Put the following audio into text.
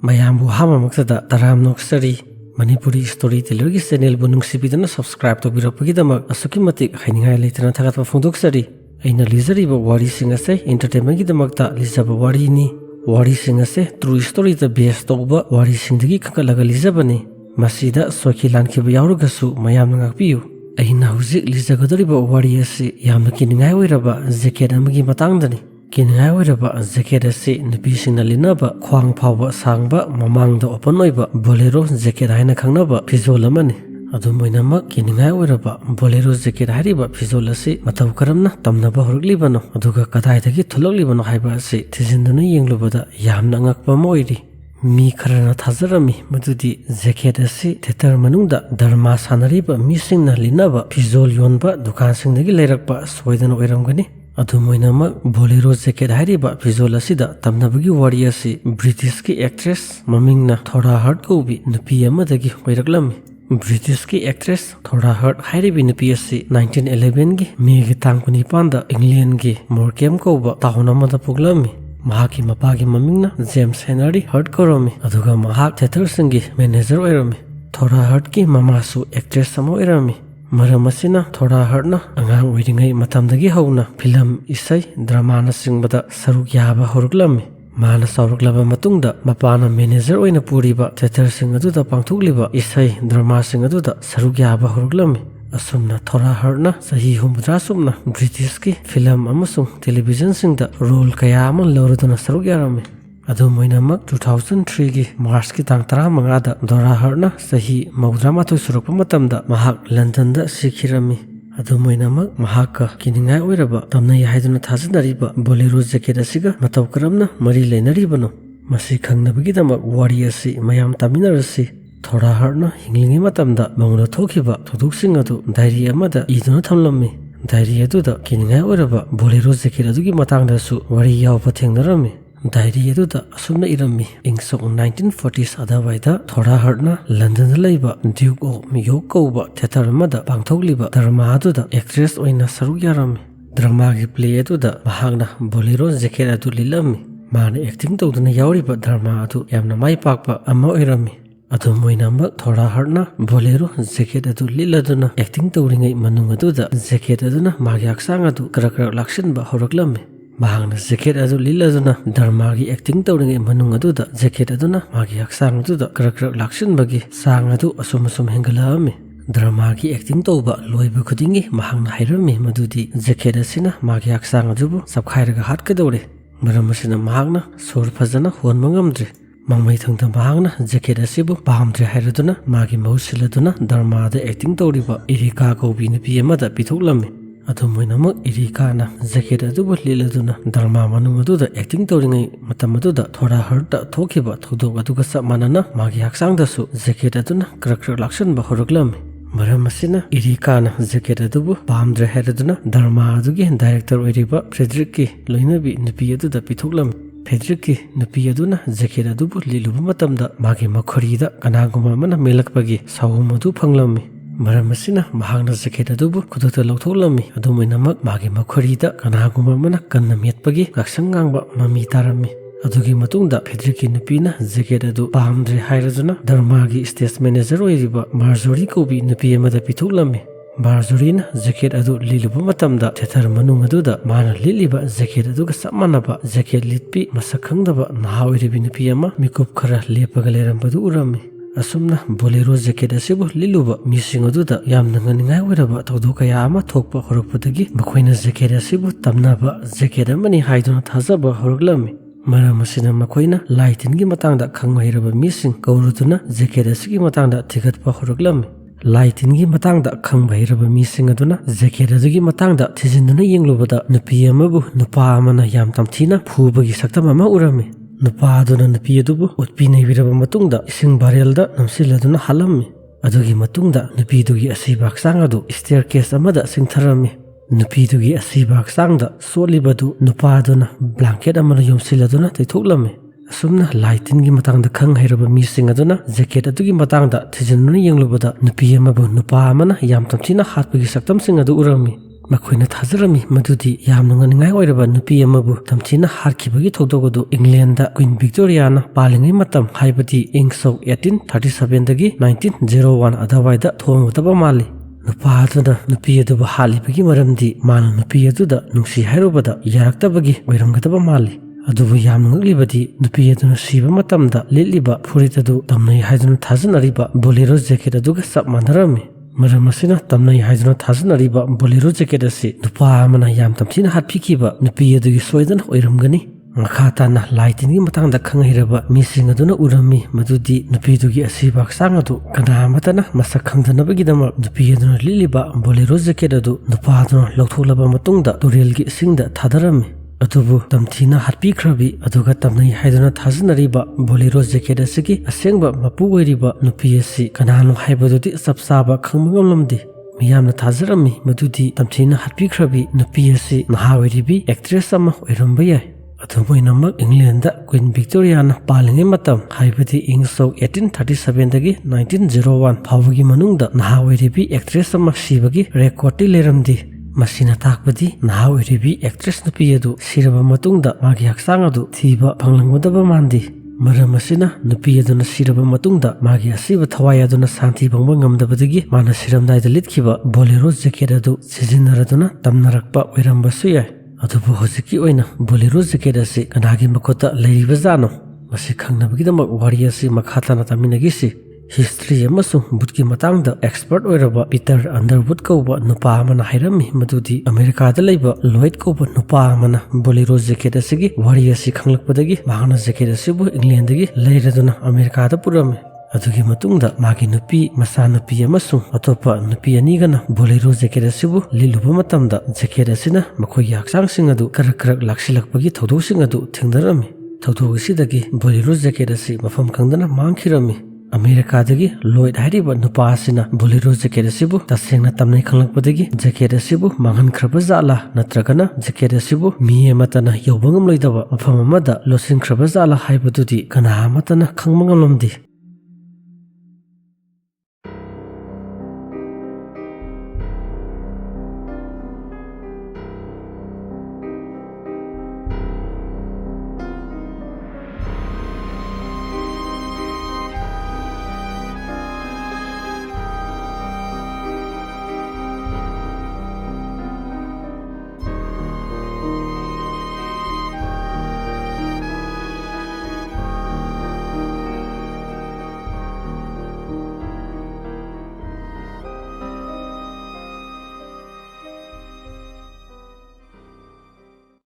Mayambu Hamamakada Taram Noxari Manipuri StoryTeller channel Bunungsipidana subscribe to Biropagidama Asukimatic Kiningai later and Tagat Funduxari. Aina Lizariba Wari Singase Entertainment Gidamakta Lizaba Wari ni Wari Singase True Story the best over Wari Singdagi Kakalaga Lizabani Masida Sokilan Kibayaugasu Mayam Nagapiu. Aina Huzik Lizagadariba Wari Asi Yama Kiningai Oiraba Jacket Amagi Matangdani. Kiningai Oiraba Jacket Asi Nipisina Linaba Kwang Power Sangba Mamang the Open Noiba Bolero Jacket Haina Kangnaba Pizolamani Adumoinama Kiningai Oiraba Bolero Jacket Hariba Pizolasi Matau Karamna Tamnaba Horglibano Aduga Kadaitaki Tulolibano Haibasi Tizindana Yanglubada Yamnangakba Moiri Mi Karana Tazarami Madudi Jacket Asi Tetar Manunda Dharma Sanariba Missing Linaba Pizol Yonba Dukan Singagi Lerakba Sweden Oiramgani Adumoinama Bolero Jacket Hariba Pizolasida Tamnabagi Warriasi British ki actress Mamingna Thora Hart Gobi Nupiamadagi Oiraglami British ki actress Thora Hart Haribi Nupiasi 1911 gi Megi Tangpuni Panda England gi Morkem Koba Tahunamada Puglami Mahaki Mapagi Mamingna James Henry Hart Koromi Aduga Mahak Theater Singi Manager Oirami Thora Hart ki Mamasu actress Samo Oirami Maramasina Thora Hartna Angang Wiringai Matamdagi Hauna Film Isai Dramana Singbada Saruk Yaba Horglami Mana Sauruklaba Matungda Mapana Manager Oina Puriba Theater Singaduda Pangtugliba Isai Drama Singaduda Saruk Yaba Horglami Asumna Thora Hartna Sahi Humdrasumna British ki Film Amasung Television Singda Role Kayama Lorudana Saruk Yarami Adumoinamak 2003 gi March ki tang 13 da Thora Hartna sahi Maudrama to Surukpa matamda Mahak London da Sikhirami Adumoinamak Mahaka Kiningai Oiraba Tamnai Haiduna Thazanariba Bolero Jacket asiga Matau Karamna Mari Lainaribano Masi Khangnabagidama Wari asi Mayam Taminarasi Thora Hartna Hinglingi matamda Manguna Thokiba Thuduksing adu Diary amada Iduna Thamlami Diary aduda Kiningai Oiraba Bolero Jacket adugi matangdasu Wari yawba thengnarami Diary aduda asumna irami ingsok 1940s adawaida Thora Hartna London laiba Duke of York kauba theater amada pangthokliba drama aduda actress oina saruk yarami drama gi play aduda mahagna Bolero Jacket adu lilami mana acting tawduna yawriba drama adu yamna mai pakpa amma oirami Adumoinama Thora Hartna Bolero Jacket adu liladuna acting tawringai manung aduda Jacket aduna magi aksang adu karak lakshinba horaklami Mahangna Jacket adu liladuna Dharmagi acting tawringai manung aduda Jacket aduna magi aksang aduda karak lakshinbagi sang adu asum hengalami Dharmagi acting tawba loiba khudingi mahangna hairami madudi Jacket asina magi aksang adubu sabkhairaga hatkadore maramasina mahangna sor phajana honma ngamdre Mangmai thangta mahangna Jacket asibu pahamdre hairaduna magi mausiladuna Dharmada acting tawriba Irika kaubi nupi amada pithoklami Adumoinamak Irika na Jacket adubu liladuna Dharma manung aduda acting tawringai matam aduda Thora Hartna thokiba thodok aduga sap manana magi haksangdasu Jacket aduna karak lakshanba horaklami Maramasina Irika na Jacket adubu pahamdre hairaduna Dharma adugi director oiriba Frederick ki loinabi nupi aduda pithoklami Frederick ki nupi aduna Jacket adubu liluba matamda magi makhorida kanaguma mana melakpagi sawum adu phanglami Maramasina mahangna Jacket adubu kudukta lauthoklami adumoinamak magi makhorida kanaguma mana kanna metpagi gaksangangba mami tarami adugi matungda Frederick ki nupina Jacket adu pahamdre hairaduna Dharmagi stage manager oiriba Marjorie kaubi nupi amada pithoklami Marjorie Jacket adu liluba matamda theater manung aduda mana liliba Jacket aduga samanaba Jacket litpi masak khangdaba naha oiribi nupi ama mikup khara lepaga lerambadu urami Asumna Bolero Jacket asibu liluba mising aduda yamna nganingai oiraba tawdokaya ama thokpa horokpadagi makhoina Jacket asibu tamnaba Jacket amani haiduna thazaba horoklami Maramasina makhoina laitingi matangda khangmairaba mising kauruduna Jacket asigi matangda thigatpa horoklami Laitingi matangda khangbairaba mising aduna Jacket adugi matangda thijinduna yenglubada nupi amabu nupa amana yam tamthina phubagi saktam ama urami Nupa aduna nupi adubu utpi naibiraba matungda ising barrelda namsiladuna halami adugi matungda nupi dugi asiba haksang adu staircase amada singtharami nupi dugi asiba haksangda solibadu nupa aduna blanket amana yomsiladuna taithoklami Asumna laitingi matangda khang hairaba mising aduna Jacket adugi matangda thijinduna yenglubada nupi amabu nupa amana yam tamthina hatpagi saktam sing adu urami ꯃꯈꯣꯏꯅ ꯊꯥꯖꯔꯝꯃꯤ ꯃꯗꯨꯗꯤ ꯌꯥꯝꯅ ꯉꯟꯅꯤꯡꯉꯥꯏ ꯑꯣꯏꯔꯕ ꯅꯨꯄꯤ ꯑꯃꯕꯨ ꯇꯝꯊꯤꯅ ꯍꯥꯠꯈꯤꯕꯒꯤ ꯊꯧꯗꯣꯛ ꯑꯗꯨ England queen ꯚꯤꯛꯇꯣꯔꯤꯌꯥꯅ ꯄꯥꯜꯂꯤꯉꯩ ꯃꯇꯝ ꯍꯥꯏꯕꯗꯤ ꯏꯪ ꯁꯣꯛ 1837ꯗꯒꯤ 1901 ꯑꯗꯨꯋꯥꯏꯗ ꯊꯣꯡꯒꯗꯕ ꯃꯥꯜꯂꯤ꯫ ꯅꯨꯄꯥ ꯑꯗꯨꯅ ꯅꯨꯄꯤ ꯑꯗꯨꯕꯨ ꯍꯥꯠꯂꯤꯕꯒꯤ ꯃꯔꯝꯗꯤ ꯃꯥꯅ ꯅꯨꯄꯤ ꯑꯗꯨꯗ ꯅꯨꯡꯁꯤ ꯍꯥꯏꯔꯨꯕꯗ ꯌꯥꯔꯛꯇꯕꯒꯤ ꯑꯣꯏꯔꯝꯒꯗꯕ ꯃꯥꯜꯂꯤ꯫ ꯑꯗꯨꯕꯨ ꯌꯥꯝꯅ ꯉꯛꯂꯤꯕꯗꯤ ꯅꯨꯄꯤ ꯑꯗꯨꯅ ꯁꯤꯕ ꯃꯇꯝꯗ ꯂꯤꯠꯂꯤꯕ ꯐꯨꯔꯤꯠ ꯑꯗꯨ ꯇꯝꯅꯩ ꯍꯥꯏꯗꯨꯅ ꯊꯥꯖꯅꯔꯤꯕ ꯕꯣꯂꯦꯔꯣ ꯖꯦꯀꯦꯠ ꯑꯗꯨꯒ ꯆꯞ ꯃꯥꯟꯅꯔꯝꯃꯤ꯫ ꯃꯔꯝ ꯑꯁꯤꯅ ꯇꯝꯅꯩ ꯍꯥꯏꯗꯨꯅ ꯊꯥꯖꯅꯔꯤꯕ ꯕꯣꯂꯦꯔꯣ ꯖꯦꯀꯦꯠ ꯑꯁꯤ ꯅꯨꯄꯥ ꯑꯃꯅ ꯌꯥꯝ ꯇꯝꯊꯤꯅ ꯍꯥꯠꯄꯤꯈꯤꯕ ꯅꯨꯄꯤ ꯑꯗꯨꯒꯤ ꯁꯣꯏꯗꯅ ꯑꯣꯏꯔꯝꯒꯅꯤ꯫ ꯃꯈꯥ ꯇꯥꯅ ꯂꯥꯏ ꯇꯤꯟꯒꯤ ꯃꯇꯥꯡꯗ ꯈꯪ-ꯍꯩꯔꯕ ꯃꯤꯁꯤꯡ ꯑꯗꯨꯅ ꯎꯔꯝꯃꯤ ꯃꯗꯨꯗꯤ ꯅꯨꯄꯤꯗꯨꯒꯤ ꯑꯁꯤꯕ ꯍꯛꯆꯥꯡ ꯑꯗꯨ ꯀꯅꯥ ꯑꯃꯠꯇꯅ ꯃꯁꯛ ꯈꯪꯗꯅꯕꯒꯤꯗꯃꯛ ꯅꯨꯄꯤ ꯑꯗꯨꯅ ꯂꯤꯠꯂꯤꯕ ꯕꯣꯂꯦꯔꯣ ꯖꯦꯀꯦꯠ ꯑꯗꯨ ꯅꯨꯄꯥ ꯑꯗꯨꯅ ꯂꯧꯊꯣꯛꯂꯕ ꯃꯇꯨꯡꯗ ꯇꯨꯔꯦꯜꯒꯤ ꯏꯁꯤꯡꯗ ꯊꯥꯗꯔꯝꯃꯤ꯫ ꯑꯗꯨꯕꯨ ꯇꯝꯊꯤꯅ ꯍꯥꯠꯄꯤꯈ꯭ꯔꯕꯤ ꯑꯗꯨꯒ ꯇꯝꯅꯩ ꯍꯥꯏꯗꯨꯅ ꯊꯥꯖꯅꯔꯤꯕ ꯕꯣꯂꯦꯔꯣ ꯖꯦꯀꯦꯠ ꯑꯁꯤꯒꯤ ꯑꯁꯦꯡꯕ ꯃꯄꯨ ꯑꯣꯏꯔꯤꯕ ꯅꯨꯄꯤ ꯑꯁꯤ ꯀꯅꯥꯅꯣ ꯍꯥꯏꯕꯗꯨꯗꯤ ꯆꯞ ꯆꯥꯕ ꯈꯪꯕ ꯉꯝꯂꯝꯗꯦ꯫ ꯃꯤꯌꯥꯝꯅ ꯊꯥꯖꯔꯝꯃꯤ ꯃꯗꯨꯗꯤ ꯇꯝꯊꯤꯅ ꯍꯥꯠꯄꯤꯈ꯭ꯔꯕꯤ ꯅꯨꯄꯤ ꯑꯁꯤ ꯅꯍꯥ ꯑꯣꯏꯔꯤꯕꯤ ꯑꯦꯛꯇ꯭ꯔꯦꯁ ꯑꯃ ꯑꯣꯏꯔꯝꯕ ꯌꯥꯏ꯫ ꯑꯗꯨꯝ ꯑꯣꯏꯅꯃꯛ ꯏꯪꯂꯦꯟꯗ ꯀ꯭ꯋꯤꯟ ꯚꯤꯛꯇꯣꯔꯤꯌꯥꯅ ꯄꯥꯜꯂꯤꯉꯩ ꯃꯇꯝ ꯍꯥꯏꯕꯗꯤ ꯏꯪ ꯁꯣꯛ 1837ꯗꯒꯤ 1901 ꯐꯥꯎꯕꯒꯤ ꯃꯅꯨꯡꯗ ꯅꯍꯥ ꯑꯣꯏꯔꯤꯕꯤ ꯑꯦꯛꯇ꯭ꯔꯦꯁ ꯑꯃ ꯁꯤꯕꯒꯤ ꯔꯦꯀꯣꯔꯗꯇꯤ ꯂꯩꯔꯝꯗꯦ꯫ ꯃꯁꯤꯅ ꯇꯥꯛꯄꯗꯤ ꯅꯍꯥ ꯑꯣꯏꯔꯤꯕꯤ ꯑꯦꯛꯇ꯭ꯔꯦꯁ ꯅꯨꯄꯤ ꯑꯗꯨ ꯁꯤꯔꯕ ꯃꯇꯨꯡꯗ ꯃꯥꯒꯤ ꯍꯛꯆꯥꯡ ꯑꯗꯨ ꯊꯤꯕ ꯐꯪꯂꯝꯒꯗꯕ ꯃꯥꯟꯗꯦ꯫ ꯃꯔꯝ ꯑꯁꯤꯅ ꯅꯨꯄꯤ ꯑꯗꯨꯅ ꯁꯤꯔꯕ ꯃꯇꯨꯡꯗ ꯃꯥꯒꯤ ꯑꯁꯤꯕ ꯊꯋꯥꯏ ꯑꯗꯨꯅ ꯁꯥꯟꯇꯤ ꯐꯪꯕ ꯉꯝꯗꯕꯗꯒꯤ ꯃꯥꯅ ꯁꯤꯔꯝꯗꯥꯏꯗ ꯂꯤꯠꯈꯤꯕ ꯕꯣꯂꯦꯔꯣ ꯖꯦꯀꯦꯠ ꯑꯗꯨ ꯁꯤꯖꯤꯟꯅꯔꯗꯨꯅ ꯇꯝꯅꯔꯛꯄ ꯑꯣꯏꯔꯝꯕꯁꯨ ꯌꯥꯏ꯫ ꯑꯗꯨꯕꯨ ꯍꯧꯖꯤꯛꯀꯤ ꯑꯣꯏꯅ ꯕꯣꯂꯦꯔꯣ ꯖꯦꯀꯦꯠ ꯑꯁꯤ ꯀꯅꯥꯒꯤ ꯃꯈꯨꯠꯇ ꯂꯩꯔꯤꯕꯖꯥꯠꯅꯣ? ꯃꯁꯤ ꯈꯪꯅꯕꯒꯤꯗꯃꯛ ꯋꯥꯔꯤ ꯑꯁꯤ ꯃꯈꯥ ꯇꯥꯅ ꯇꯥꯃꯤꯟꯅꯈꯤꯁꯤ꯫ ꯍꯤꯁꯇ꯭ꯔꯤ ꯑꯃꯁꯨꯡ ꯕꯨꯠꯀꯤ ꯃꯇꯥꯡꯗ ꯑꯦꯛꯁꯄꯔꯠ ꯑꯣꯏꯔꯕ ꯄꯤꯇꯔ ꯑꯟꯗꯔꯋꯨꯗ ꯀꯧꯕ ꯅꯨꯄꯥ ꯑꯃꯅ ꯍꯥꯏꯔꯝꯃꯤ ꯃꯗꯨꯗꯤ ꯑꯃꯦꯔꯤꯀꯥꯗ ꯂꯩꯕ ꯂꯣꯏꯗ ꯀꯧꯕ ꯅꯨꯄꯥ ꯑꯃꯅ ꯕꯣꯂꯦꯔꯣ ꯖꯦꯀꯦꯠ ꯑꯁꯤꯒꯤ ꯋꯥꯔꯤ ꯑꯁꯤ ꯈꯪꯂꯛꯄꯗꯒꯤ ꯃꯍꯥꯛꯅ ꯖꯦꯀꯦꯠ ꯑꯁꯤꯕꯨ ꯏꯪꯂꯦꯟꯗꯒꯤ ꯂꯩꯔꯗꯨꯅ ꯑꯃꯦꯔꯤꯀꯥꯗ ꯄꯨꯔꯝꯃꯤ꯫ ꯑꯗꯨꯒꯤ ꯃꯇꯨꯡꯗ ꯃꯥꯒꯤ ꯅꯨꯄꯤ, ꯃꯆꯥꯅꯨꯄꯤ ꯑꯃꯁꯨꯡ ꯑꯇꯣꯞꯄ ꯅꯨꯄꯤ ꯑꯅꯤꯒꯅ ꯕꯣꯂꯦꯔꯣ ꯖꯦꯀꯦꯠ ꯑꯁꯤꯕꯨ ꯂꯤꯠꯂꯨꯕ ꯃꯇꯝꯗ ꯖꯦꯀꯦꯠ ꯑꯁꯤꯅ ꯃꯈꯣꯏꯒꯤ ꯍꯛꯆꯥꯡꯁꯤꯡ ꯑꯗꯨ ꯀꯔꯛ ꯂꯥꯛꯁꯤꯜꯂꯛꯄꯒꯤ ꯊꯧꯗꯣꯛꯁꯤꯡ ꯑꯗꯨ ꯊꯦꯡꯅꯔꯝꯃꯤ꯫ ꯊꯧꯗꯣꯛ ꯑꯁꯤꯗꯒꯤ ꯕꯣꯂꯦꯔꯣ ꯖꯦꯀꯦꯠ ꯑꯁꯤ ꯃꯐꯝ ꯈꯪꯗꯅ ꯃꯥꯡꯈꯤꯔꯝꯃꯤ꯫ ꯑꯃꯦꯔꯤꯀꯥꯗꯒꯤ ꯂꯣꯏꯗ ꯍꯥꯏꯔꯤꯕ ꯅꯨꯄꯥ ꯑꯁꯤꯅ ꯕꯣꯂꯦꯔꯣ ꯖꯦꯀꯦꯠ ꯑꯁꯤꯕꯨ ꯇꯁꯦꯡꯅ ꯇꯝꯅꯩ ꯈꯪꯂꯛꯄꯗꯒꯤ ꯖꯦꯀꯦꯠ ꯑꯁꯤꯕꯨ ꯃꯥꯡꯍꯟꯈ꯭ꯔꯕ ꯖꯥꯠꯂꯥ ꯅꯠꯇ꯭ꯔꯒꯅ ꯖꯦꯀꯦꯠ ꯑꯁꯤꯕꯨ ꯃꯤ ꯑꯃꯠꯇꯅ ꯌꯧꯕ ꯉꯝꯂꯣꯏꯗꯕ ꯃꯐꯝ ꯑꯃꯗ ꯂꯣꯠꯁꯤꯟꯈ꯭ꯔꯕ ꯖꯥꯠꯂꯥ ꯍꯥꯏꯕꯗꯨꯗꯤ ꯀꯅꯥ ꯑꯃꯠꯇꯅ ꯈꯪꯕ ꯉꯝꯂꯝꯗꯦ꯫